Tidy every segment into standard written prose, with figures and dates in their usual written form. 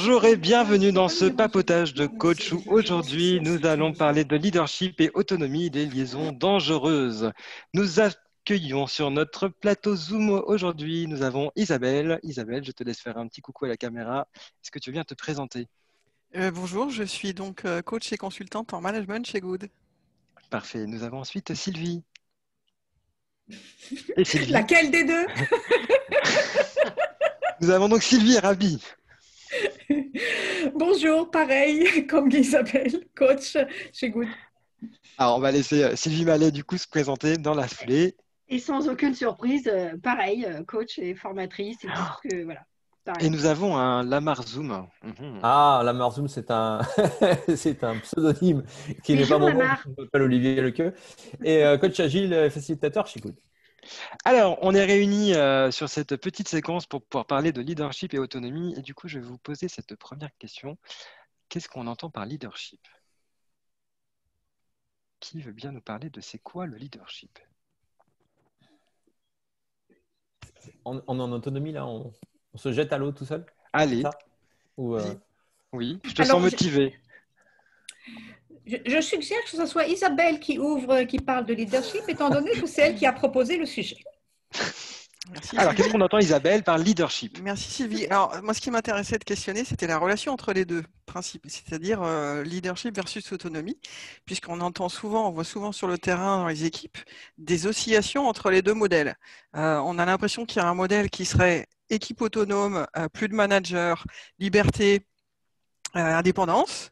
Bonjour et bienvenue dans ce papotage de coach où aujourd'hui nous allons parler de leadership et autonomie des liaisons dangereuses. Nous accueillons sur notre plateau Zoom aujourd'hui, nous avons Isabelle. Isabelle, je te laisse faire un petit coucou à la caméra. Est-ce que tu viens te présenter? Bonjour, je suis donc coach et consultante en management chez Good. Parfait. Nous avons ensuite Sylvie. Et Sylvie. Laquelle des deux? Nous avons donc Sylvie et Rabi. Bonjour, pareil, comme Isabelle, coach chez Good. Alors, on va laisser Sylvie Mallet du coup se présenter dans la foulée. Et sans aucune surprise, pareil, coach et formatrice. Et, tout ce que, voilà, et nous avons un Lamar Zoom. Ah, Lamar Zoom, c'est un, c'est un pseudonyme qui n'est pas mon nom. Je m'appelle Olivier Lequeux. Et coach agile, facilitateur chez Good. Alors, on est réunis sur cette petite séquence pour pouvoir parler de leadership et autonomie. Et du coup, je vais vous poser cette première question. Qu'est-ce qu'on entend par leadership? Qui veut bien nous parler de c'est quoi le leadership? On est en autonomie, là, on se jette à l'eau tout seul? Allez. Ou, Oui, je te sens motivé. Je suggère que ce soit Isabelle qui ouvre, qui parle de leadership, étant donné que c'est elle qui a proposé le sujet. Merci, Alors, Sylvie. qu'est-ce qu'on entend, Isabelle, par leadership? Merci Sylvie. Alors, moi, ce qui m'intéressait de questionner, c'était la relation entre les deux principes, c'est-à-dire leadership versus autonomie, puisqu'on entend souvent, on voit souvent sur le terrain, dans les équipes, des oscillations entre les deux modèles. On a l'impression qu'il y a un modèle qui serait équipe autonome, plus de managers, liberté, indépendance,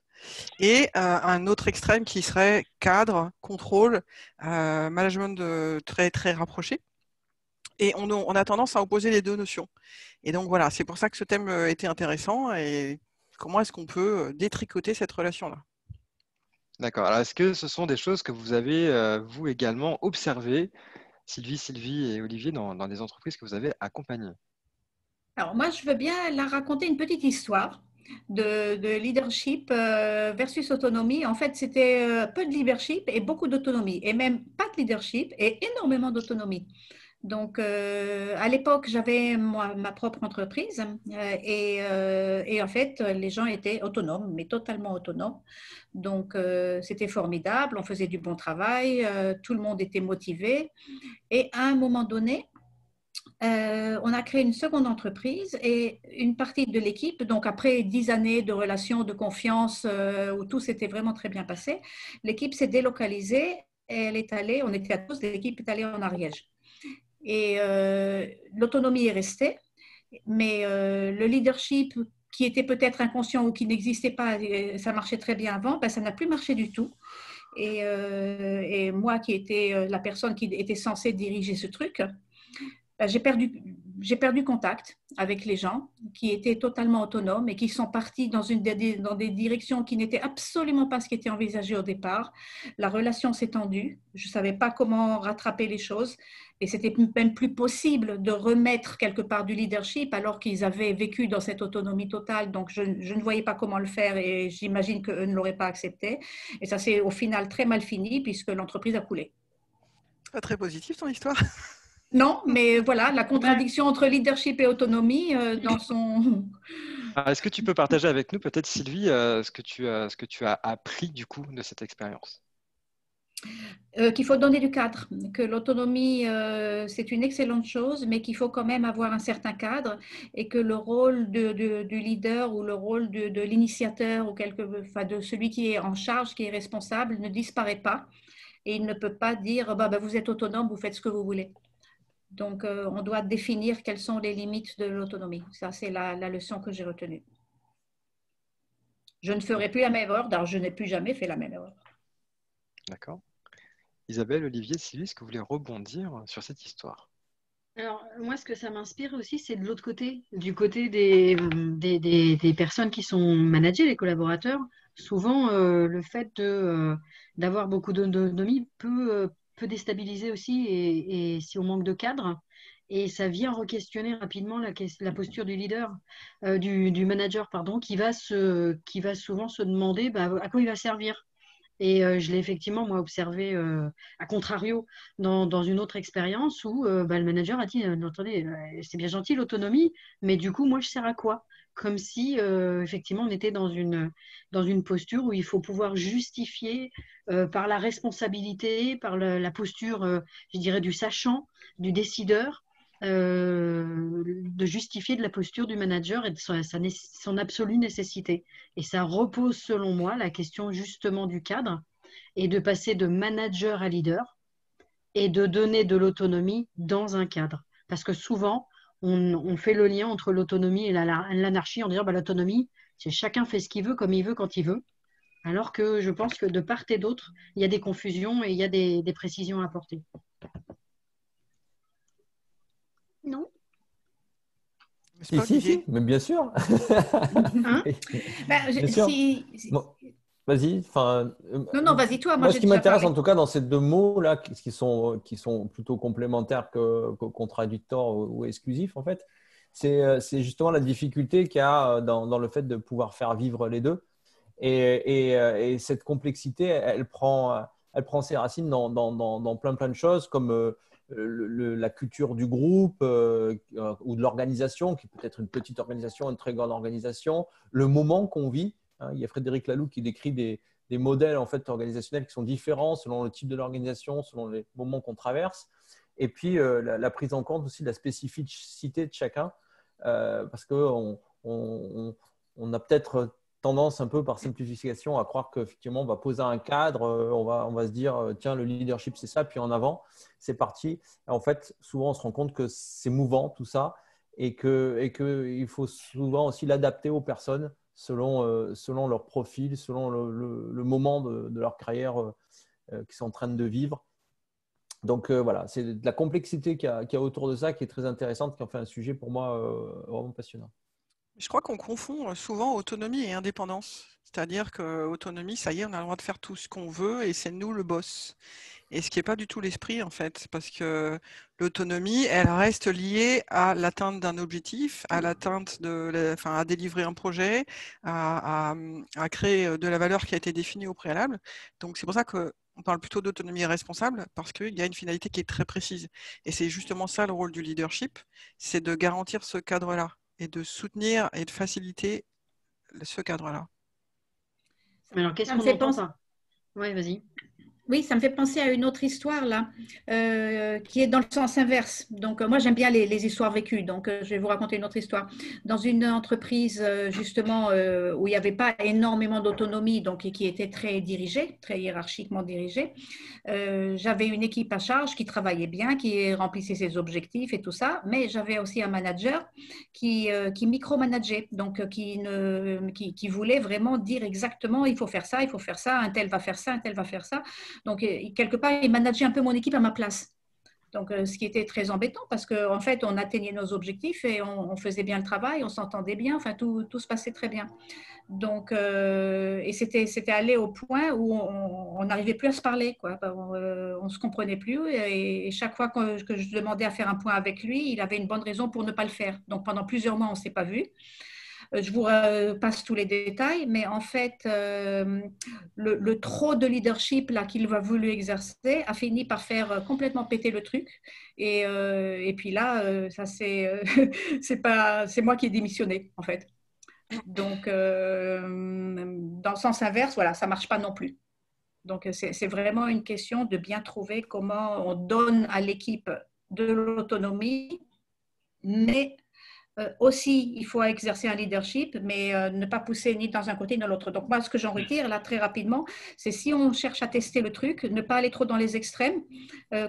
et un autre extrême qui serait cadre, contrôle, management très, très rapproché. Et on a tendance à opposer les deux notions. Et donc voilà, c'est pour ça que ce thème était intéressant. Et comment est-ce qu'on peut détricoter cette relation-là? D'accord. Alors, est-ce que ce sont des choses que vous avez, vous également, observées, Sylvie et Olivier, dans des entreprises que vous avez accompagnées? Alors moi, je veux bien la raconter une petite histoire de leadership versus autonomie. En fait, c'était peu de leadership et beaucoup d'autonomie, et même pas de leadership et énormément d'autonomie. Donc, à l'époque, j'avais ma propre entreprise et en fait, les gens étaient autonomes, mais totalement autonomes. Donc, c'était formidable, on faisait du bon travail, tout le monde était motivé. Et à un moment donné, on a créé une seconde entreprise et une partie de l'équipe, donc après 10 années de relations, de confiance, où tout s'était vraiment très bien passé, l'équipe s'est délocalisée et elle est allée, on était à tous, l'équipe est allée en Ariège. Et l'autonomie est restée, mais le leadership qui était peut-être inconscient ou qui n'existait pas, ça marchait très bien avant, ben, ça n'a plus marché du tout. Et moi qui étais la personne qui était censée diriger ce truc, ben, j'ai perdu contact avec les gens qui étaient totalement autonomes et qui sont partis dans des directions qui n'étaient absolument pas ce qui était envisagé au départ. La relation s'est tendue. Je ne savais pas comment rattraper les choses. Et c'était même plus possible de remettre quelque part du leadership alors qu'ils avaient vécu dans cette autonomie totale. Donc, je ne voyais pas comment le faire et j'imagine qu'eux ne l'auraient pas accepté. Et ça s'est au final très mal fini puisque l'entreprise a coulé. Pas très positif ton histoire. Non, mais voilà, la contradiction entre leadership et autonomie dans son… Est-ce que tu peux partager avec nous, peut-être, Sylvie, ce que tu as appris du coup de cette expérience? Qu'il faut donner du cadre, que l'autonomie, c'est une excellente chose, mais qu'il faut quand même avoir un certain cadre et que le rôle du leader ou le rôle de l'initiateur ou de celui qui est en charge, qui est responsable, ne disparaît pas et il ne peut pas dire bah, vous êtes autonome, vous faites ce que vous voulez. Donc, on doit définir quelles sont les limites de l'autonomie. Ça, c'est la leçon que j'ai retenue. Je ne ferai plus la même erreur, alors je n'ai plus jamais fait la même erreur. D'accord. Isabelle, Olivier, Sylvie, est-ce que vous voulez rebondir sur cette histoire? Alors, moi, ce que ça m'inspire aussi, c'est de l'autre côté, du côté des personnes qui sont managées, les collaborateurs. Souvent, le fait d'avoir beaucoup d'autonomie peut déstabiliser aussi et si on manque de cadre. Et ça vient re-questionner rapidement la posture du leader, du manager, pardon, qui va souvent se demander à quoi il va servir. Et je l'ai effectivement, moi, observé à contrario dans une autre expérience où le manager a dit attendez, c'est bien gentil l'autonomie, mais du coup, moi, je sers à quoi? comme si effectivement on était dans une posture où il faut pouvoir justifier par la responsabilité, par la posture, je dirais, du sachant, du décideur, de justifier de la posture du manager et de son absolue nécessité. Et ça repose, selon moi, la question justement du cadre et de passer de manager à leader et de donner de l'autonomie dans un cadre. Parce que souvent, on fait le lien entre l'autonomie et l'anarchie en disant l'autonomie, c'est chacun fait ce qu'il veut, comme il veut, quand il veut. Alors que je pense que de part et d'autre, il y a des confusions et il y a des précisions à apporter. Non? Si, mais bien sûr. Hein? Bien sûr. Bon, vas-y. Non, vas-y toi. Moi, ce qui m'intéresse en tout cas dans ces deux mots-là, qui sont plutôt complémentaires que contradictoires ou exclusifs, en fait, c'est justement la difficulté qu'il y a dans le fait de pouvoir faire vivre les deux. Et cette complexité, elle prend ses racines dans plein de choses, comme la culture du groupe ou de l'organisation, qui peut être une petite organisation, une très grande organisation, le moment qu'on vit. Hein, il y a Frédéric Laloux qui décrit des modèles en fait, organisationnels qui sont différents selon le type de l'organisation, selon les moments qu'on traverse. Et puis, la prise en compte aussi de la spécificité de chacun, parce qu'on a peut-être tendance un peu par simplification à croire qu'effectivement, on va poser un cadre, on va se dire, tiens, le leadership, c'est ça, puis en avant, c'est parti. Et en fait, souvent, on se rend compte que c'est mouvant, tout ça, et qu'il faut souvent aussi l'adapter aux personnes selon leur profil, selon le moment de leur carrière qu'ils sont en train de vivre. Donc, voilà, c'est de la complexité qu'il y a autour de ça qui est très intéressante, qui en fait un sujet pour moi vraiment passionnant. Je crois qu'on confond souvent autonomie et indépendance. C'est-à-dire qu'autonomie, ça y est, on a le droit de faire tout ce qu'on veut et c'est nous le boss. Et ce qui n'est pas du tout l'esprit, en fait, parce que l'autonomie, elle reste liée à l'atteinte d'un objectif, à l'atteinte à délivrer un projet, à créer de la valeur qui a été définie au préalable. Donc, c'est pour ça qu'on parle plutôt d'autonomie responsable, parce qu'il y a une finalité qui est très précise. Et c'est justement ça le rôle du leadership, c'est de garantir ce cadre-là et de soutenir et de faciliter ce cadre-là. Alors, qu'est-ce qu'on entend ça ? Oui, vas-y. Oui, ça me fait penser à une autre histoire là, qui est dans le sens inverse. Donc, moi, j'aime bien les histoires vécues. Donc, je vais vous raconter une autre histoire. Dans une entreprise, justement, où il n'y avait pas énormément d'autonomie, donc et qui était très dirigée, très hiérarchiquement dirigée, j'avais une équipe à charge qui travaillait bien, qui remplissait ses objectifs et tout ça, mais j'avais aussi un manager qui micromanageait, donc qui voulait vraiment dire exactement, il faut faire ça, un tel va faire ça, un tel va faire ça. Donc, quelque part, il manageait un peu mon équipe à ma place. Donc, ce qui était très embêtant parce qu'en fait, on atteignait nos objectifs et on faisait bien le travail, on s'entendait bien, enfin, tout se passait très bien. Donc, et c'était allé au point où on n'arrivait plus à se parler, quoi. On ne se comprenait plus et chaque fois que je demandais à faire un point avec lui, il avait une bonne raison pour ne pas le faire. Donc, pendant plusieurs mois, on ne s'est pas vus. Je vous passe tous les détails, mais en fait, le trop de leadership là qu'il a voulu exercer a fini par faire complètement péter le truc. Et puis là, ça c'est moi qui ai démissionné en fait. Donc, dans le sens inverse, voilà, ça marche pas non plus. Donc, c'est vraiment une question de bien trouver comment on donne à l'équipe de l'autonomie, mais aussi, il faut exercer un leadership, mais ne pas pousser ni dans un côté ni dans l'autre. Donc, moi, ce que j'en retire, là, très rapidement, c'est si on cherche à tester le truc, ne pas aller trop dans les extrêmes,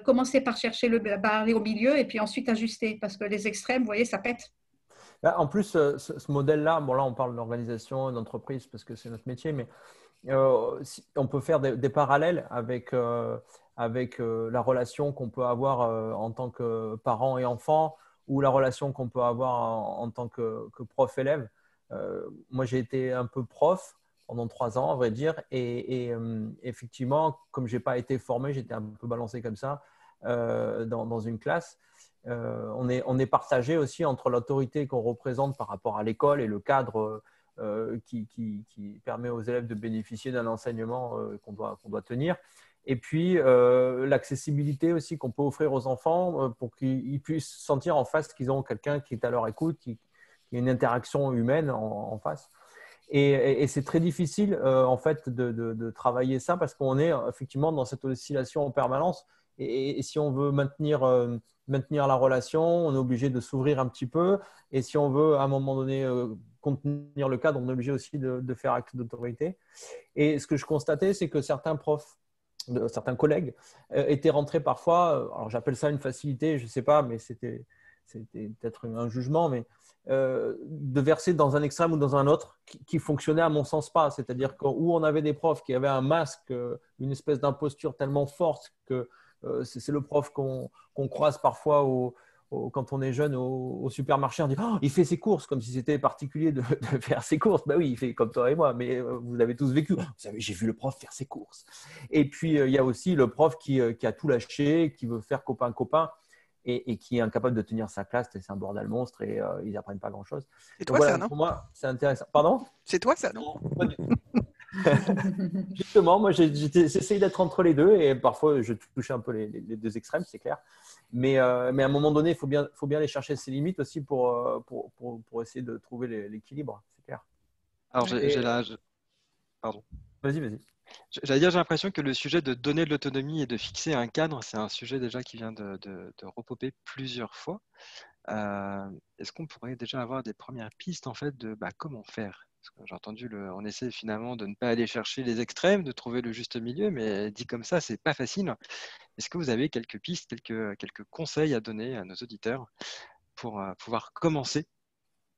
commencer par chercher aller au milieu et puis ensuite ajuster, parce que les extrêmes, vous voyez, ça pète. En plus, ce modèle-là, bon, là, on parle d'organisation, d'entreprise, parce que c'est notre métier, mais on peut faire des parallèles avec la relation qu'on peut avoir en tant que parent et enfant, ou la relation qu'on peut avoir en tant que prof-élève. Moi, j'ai été un peu prof pendant 3 ans, à vrai dire, et effectivement, comme je n'ai pas été formé, j'étais un peu balancé comme ça dans une classe. On est partagé aussi entre l'autorité qu'on représente par rapport à l'école et le cadre qui permet aux élèves de bénéficier d'un enseignement qu'on doit tenir. Et puis, l'accessibilité aussi qu'on peut offrir aux enfants pour qu'ils puissent sentir en face qu'ils ont quelqu'un qui est à leur écoute, qu'il y ait une interaction humaine en face. Et c'est très difficile en fait de travailler ça parce qu'on est effectivement dans cette oscillation en permanence. Et si on veut maintenir la relation, on est obligé de s'ouvrir un petit peu. Et si on veut à un moment donné contenir le cadre, on est obligé aussi de faire acte d'autorité. Et ce que je constatais, c'est que certains profs, certains collègues étaient rentrés parfois, alors j'appelle ça une facilité, je ne sais pas, mais c'était peut-être un jugement, mais de verser dans un extrême ou dans un autre qui fonctionnait à mon sens pas. C'est-à-dire où on avait des profs qui avaient un masque, une espèce d'imposture tellement forte que c'est le prof qu'on croise parfois quand on est jeune au supermarché, on dit oh, il fait ses courses comme si c'était particulier de faire ses courses. Ben oui, il fait comme toi et moi, mais vous l'avez tous vécu. Vous savez, j'ai vu le prof faire ses courses. Et puis il y a aussi le prof qui a tout lâché, qui veut faire copain-copain et qui est incapable de tenir sa classe. C'est un bordel monstre et ils n'apprennent pas grand-chose. C'est toi ça, non? Pour moi, c'est intéressant. Pardon? C'est toi ça, non? Pas du tout. Justement, moi, j'essaye d'être entre les deux et parfois, je touche un peu les deux extrêmes, c'est clair. Mais à un moment donné, il faut bien aller chercher ses limites aussi pour essayer de trouver l'équilibre, c'est clair. Alors, pardon. Vas-y. J'allais dire, j'ai l'impression que le sujet de donner de l'autonomie et de fixer un cadre, c'est un sujet déjà qui vient de repopper plusieurs fois. Est-ce qu'on pourrait déjà avoir des premières pistes en fait de comment faire? Parce que j'ai entendu, on essaie finalement de ne pas aller chercher les extrêmes, de trouver le juste milieu, mais dit comme ça, c'est pas facile. Est-ce que vous avez quelques pistes, quelques conseils à donner à nos auditeurs pour pouvoir commencer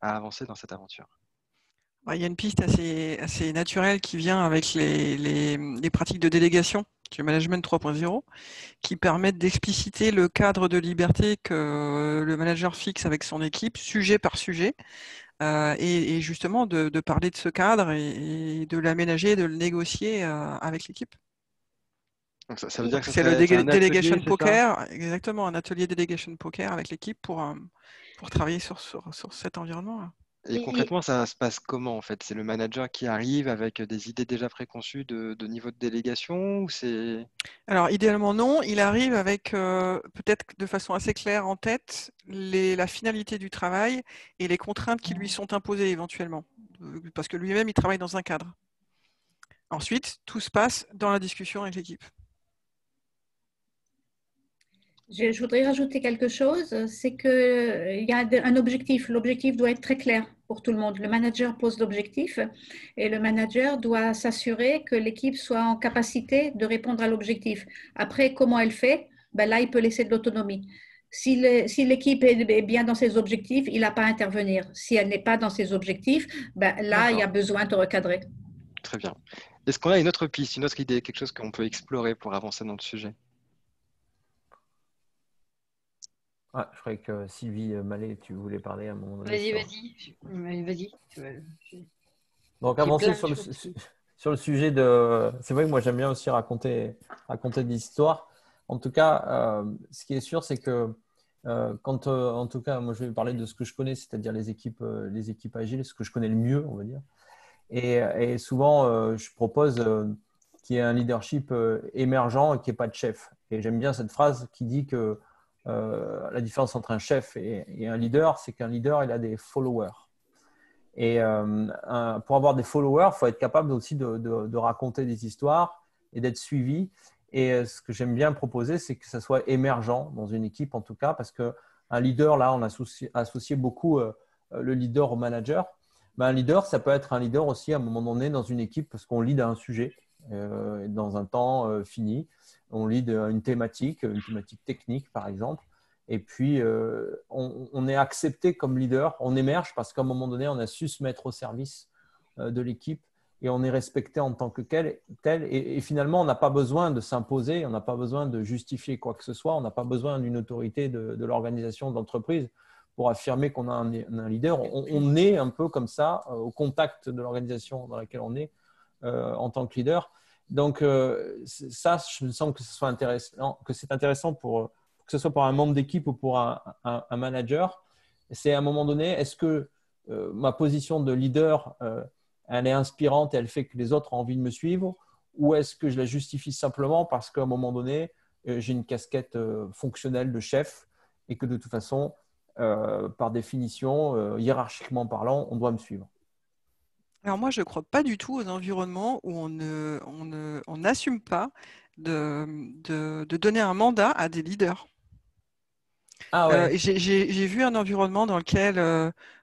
à avancer dans cette aventure? Il y a une piste assez naturelle qui vient avec les pratiques de délégation du management 3.0 qui permettent d'expliciter le cadre de liberté que le manager fixe avec son équipe, sujet par sujet, et justement de parler de ce cadre et de l'aménager, de le négocier avec l'équipe. Donc ça veut dire que c'est le delegation poker, ça exactement, un atelier delegation poker avec l'équipe pour travailler sur cet environnement-là. Et concrètement, ça se passe comment en fait? C'est le manager qui arrive avec des idées déjà préconçues de niveau de délégation ou c'est… Alors, idéalement, non. Il arrive avec peut-être de façon assez claire en tête la finalité du travail et les contraintes qui lui sont imposées éventuellement, parce que lui-même, il travaille dans un cadre. Ensuite, tout se passe dans la discussion avec l'équipe. Je voudrais rajouter quelque chose, c'est qu'il y a un objectif. L'objectif doit être très clair pour tout le monde. Le manager pose l'objectif et le manager doit s'assurer que l'équipe soit en capacité de répondre à l'objectif. Après, comment elle fait? Là, il peut laisser de l'autonomie. Si l'équipe est bien dans ses objectifs, il n'a pas à intervenir. Si elle n'est pas dans ses objectifs, là, il y a besoin de recadrer. Très bien. Est-ce qu'on a une autre piste, une autre idée, quelque chose qu'on peut explorer pour avancer dans le sujet? Je croyais que Sylvie Mallet, tu voulais parler à un moment donné. Vas-y. Donc, avancer sur le sujet de… C'est vrai que moi, j'aime bien aussi raconter des histoires. En tout cas, ce qui est sûr, c'est que en tout cas, moi, je vais parler de ce que je connais, c'est-à-dire les équipes agiles, ce que je connais le mieux, on va dire. Et souvent, je propose qu'il y ait un leadership émergent et qu'il n'y ait pas de chef. Et j'aime bien cette phrase qui dit que la différence entre un chef et un leader, c'est qu'un leader, il a des followers. Et pour avoir des followers, il faut être capable aussi de raconter des histoires et d'être suivi. Et ce que j'aime bien proposer, c'est que ça soit émergent dans une équipe, en tout cas, parce qu'un leader, là, on associe beaucoup le leader au manager. Un leader, ça peut être un leader aussi à un moment donné dans une équipe parce qu'on lead un sujet dans un temps fini. On lead une thématique technique, par exemple. Et puis, on est accepté comme leader. On émerge parce qu'à un moment donné, on a su se mettre au service de l'équipe et on est respecté en tant que tel. Et finalement, on n'a pas besoin de s'imposer, on n'a pas besoin de justifier quoi que ce soit, on n'a pas besoin d'une autorité de l'organisation, de l'entreprise pour affirmer qu'on a un leader. On est un peu comme ça, au contact de l'organisation dans laquelle on est en tant que leader. Donc, ça, je me sens que c'est intéressant que ce soit pour un membre d'équipe ou pour un manager. C'est à un moment donné, est-ce que ma position de leader, elle est inspirante et elle fait que les autres ont envie de me suivre, ou est-ce que je la justifie simplement parce qu'à un moment donné, j'ai une casquette fonctionnelle de chef et que de toute façon, par définition, hiérarchiquement parlant, on doit me suivre. Alors moi, je ne crois pas du tout aux environnements où on n'assume pas de donner un mandat à des leaders. Ah ouais. J'ai vu un environnement dans lequel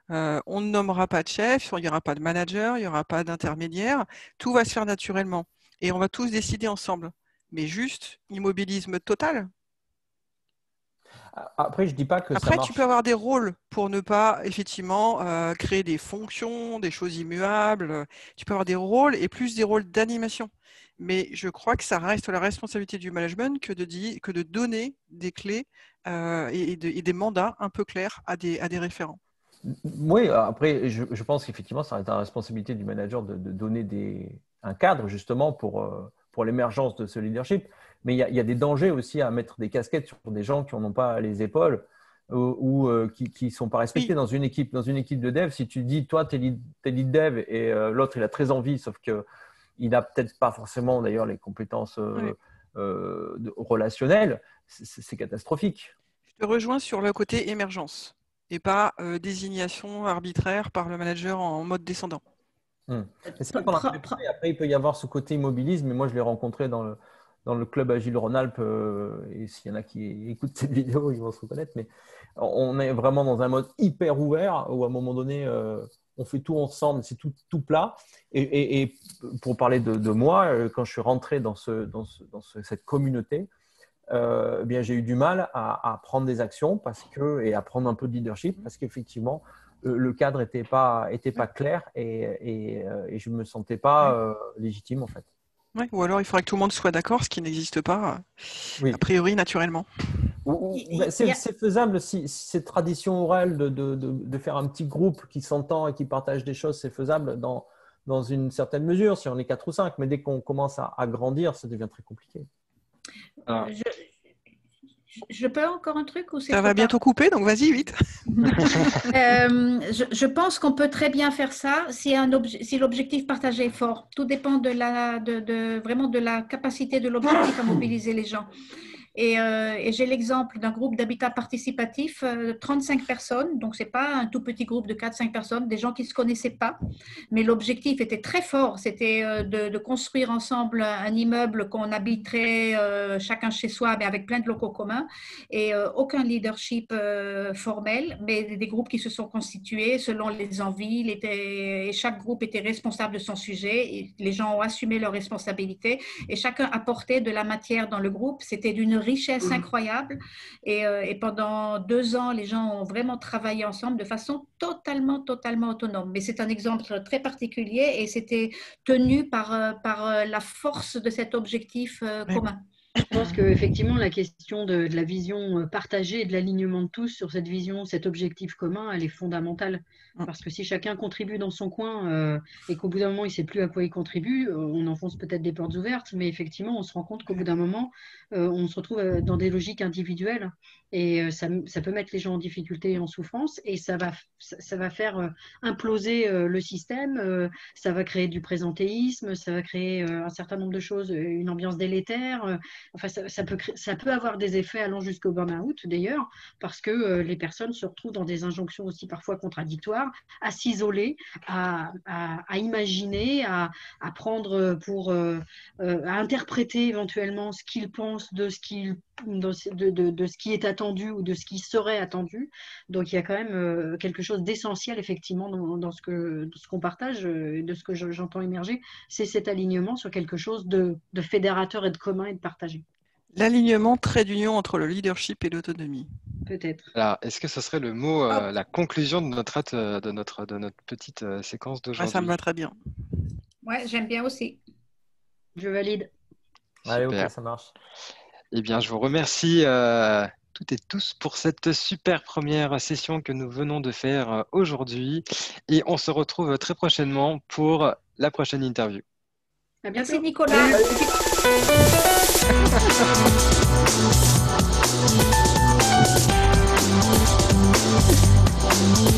on ne nommera pas de chef, il n'y aura pas de manager, il n'y aura pas d'intermédiaire, tout va se faire naturellement et on va tous décider ensemble. Mais juste immobilisme total. Après, je dis pas que ça Après, marche. tu peux avoir des rôles pour ne pas effectivement créer des fonctions, des choses immuables. Tu peux avoir des rôles et plus des rôles d'animation. Mais je crois que ça reste la responsabilité du management que de donner des clés et des mandats un peu clairs à des référents. Oui, après, je pense qu'effectivement, ça reste la responsabilité du manager de donner un cadre justement pour l'émergence de ce leadership. Mais il y a des dangers aussi à mettre des casquettes sur des gens qui n'en ont pas les épaules ou qui ne sont pas respectés Oui. dans une équipe. Dans une équipe de dev, si tu dis, toi, tu es lead dev et l'autre, il a très envie, sauf qu'il n'a peut-être pas forcément d'ailleurs les compétences relationnelles, c'est catastrophique. Je te rejoins sur le côté émergence et pas désignation arbitraire par le manager en mode descendant. C'est vrai qu'on a après, il peut y avoir ce côté immobilisme, mais moi, je l'ai rencontré dans le club Agile Rhône-Alpes, et s'il y en a qui écoutent cette vidéo, ils vont se reconnaître, mais on est vraiment dans un mode hyper ouvert où à un moment donné, on fait tout ensemble, c'est tout plat. Et pour parler de moi, quand je suis rentré dans cette communauté, bien, j'ai eu du mal à prendre des actions et à prendre un peu de leadership parce qu'effectivement, le cadre n'était pas clair et je ne me sentais pas légitime en fait. Ouais, ou alors il faudrait que tout le monde soit d'accord, ce qui n'existe pas Oui. a priori naturellement. C'est faisable si cette tradition orale de faire un petit groupe qui s'entend et qui partage des choses, c'est faisable dans une certaine mesure, si on est 4 ou 5, mais dès qu'on commence à grandir, ça devient très compliqué. Je peux encore un truc ou c'est ça va bientôt couper, donc vas-y, vite. Je pense qu'on peut très bien faire ça si l'objectif partagé est fort. Tout dépend vraiment de la capacité de l'objectif à mobiliser les gens. Et j'ai l'exemple d'un groupe d'habitat participatif, 35 personnes, donc ce n'est pas un tout petit groupe de 4-5 personnes, des gens qui ne se connaissaient pas, mais l'objectif était très fort, c'était de construire ensemble un immeuble qu'on habiterait chacun chez soi, mais avec plein de locaux communs, et aucun leadership formel, mais des groupes qui se sont constitués selon les envies, et chaque groupe était responsable de son sujet, et les gens ont assumé leurs responsabilités, et chacun apportait de la matière dans le groupe, c'était d'une richesse incroyable et pendant 2 ans, les gens ont vraiment travaillé ensemble de façon totalement autonome. Mais c'est un exemple très particulier et c'était tenu par la force de cet objectif commun. Je pense qu'effectivement, la question de la vision partagée et de l'alignement de tous sur cette vision, cet objectif commun, elle est fondamentale. Parce que si chacun contribue dans son coin et qu'au bout d'un moment, il ne sait plus à quoi il contribue, on enfonce peut-être des portes ouvertes, mais effectivement, on se rend compte qu'au bout d'un moment, on se retrouve dans des logiques individuelles et ça peut mettre les gens en difficulté et en souffrance et ça va faire imploser le système, ça va créer du présentéisme, ça va créer un certain nombre de choses, une ambiance délétère. Enfin, ça peut avoir des effets allant jusqu'au burn-out d'ailleurs, parce que les personnes se retrouvent dans des injonctions aussi parfois contradictoires, à s'isoler, à imaginer, à prendre à interpréter éventuellement ce qu'ils pensent de ce qui est attendu ou de ce qui serait attendu. Donc il y a quand même quelque chose d'essentiel effectivement dans ce qu'on partage, de ce que j'entends émerger, c'est cet alignement sur quelque chose de fédérateur et de commun et de partagé. L'alignement, trait d'union entre le leadership et l'autonomie. Peut-être. Alors, est-ce que ce serait le mot, la conclusion de notre petite séquence d'aujourd'hui? Ça me va très bien. Ouais, j'aime bien aussi. Je valide. Allez, ok, ça marche. Eh bien, je vous remercie toutes et tous pour cette super première session que nous venons de faire aujourd'hui. Et on se retrouve très prochainement pour la prochaine interview. À bientôt. Merci Nicolas. Salut.